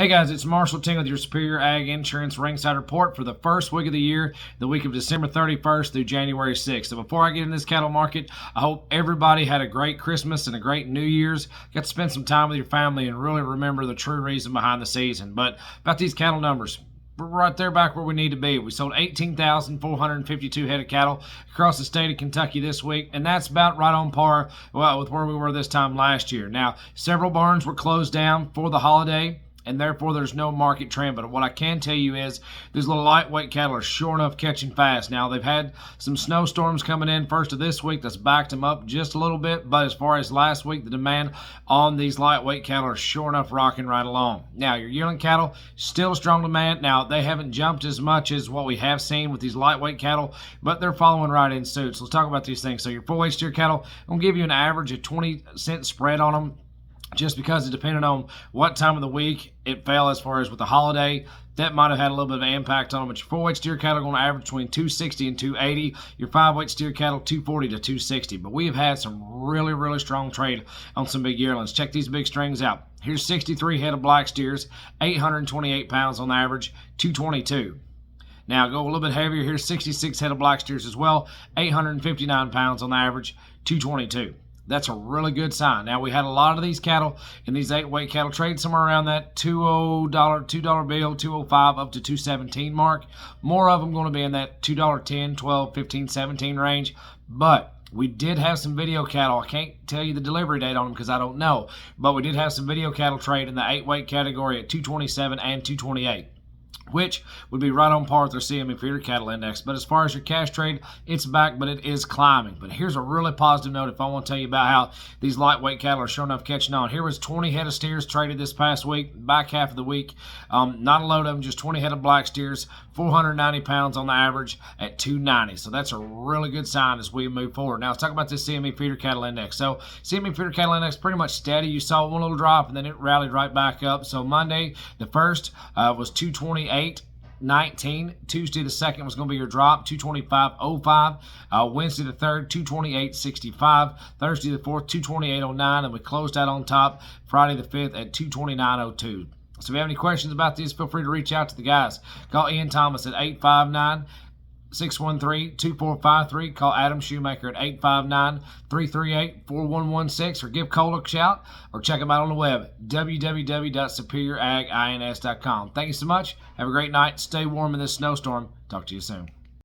Hey guys, it's Marshall Ting with your Superior Ag Insurance Ringside Report for the first week of the year, the week of December 31st through January 6th. So before I get in this cattle market, I hope everybody had a great Christmas and a great New Year's. Got to spend some time with your family and really remember the true reason behind the season. But about these cattle numbers, we're right there back where we need to be. We sold 18,452 head of cattle across the state of Kentucky this week, and that's about right on par with where we were this time last year. Now, several barns were closed down for the holiday, and therefore there's no market trend. But what I can tell you is these little lightweight cattle are sure enough catching fast. Now, they've had some snowstorms coming in first of this week that's backed them up just a little bit, but as far as last week, the demand on these lightweight cattle are sure enough rocking right along. Now, your yearling cattle, still a strong demand. Now, they haven't jumped as much as what we have seen with these lightweight cattle, but they're following right in suit. So let's talk about these things. So your full-weight steer cattle, I'm going to give you an average of 20-cent spread on them, just because it depended on what time of the week it fell. As far as with the holiday, that might have had a little bit of an impact on them. But your full-weight steer cattle are going to average between 260 and 280. Your 5-weight steer cattle, 240 to 260. But we have had some really strong trade on some big yearlings. Check these big strings out. Here's 63 head of black steers, 828 pounds on average, 222. Now go a little bit heavier. Here's 66 head of black steers as well, 859 pounds on average, 222. That's a really good sign. Now, we had a lot of these cattle in these 8-weight cattle trade somewhere around that $2 bill, 205 up to 217 mark. More of them going to be in that $2.10, 12, 15, 17 range. But we did have some video cattle. I can't tell you the delivery date on them because I don't know. But we did have some video cattle trade in the 8-weight category at 227 and 228. Which would be right on par with their CME feeder cattle index. But as far as your cash trade, it's back, but it is climbing. But here's a really positive note if I want to tell you about how these lightweight cattle are sure enough catching on. Here was 20 head of steers traded this past week, back half of the week. Not a load of them, just 20 head of black steers, 490 pounds on the average at 290. So that's a really good sign as we move forward. Now, let's talk about this CME feeder cattle index. So CME feeder cattle index pretty much steady. You saw one little drop, and then it rallied right back up. So Monday, the first, was 228.19. Tuesday the second was going to be your drop, 225.05. Wednesday the third, 228.65. Thursday the fourth, 228.09, and we closed out on top Friday the fifth at 229.02. So if you have any questions about these, feel free to reach out to the guys. Call Ian Thomas at 859-613-2453. Call Adam Shoemaker at 859-338-4116, or give Cole a shout, or check him out on the web, www.superioragins.com. Thank you so much. Have a great night. Stay warm in this snowstorm. Talk to you soon.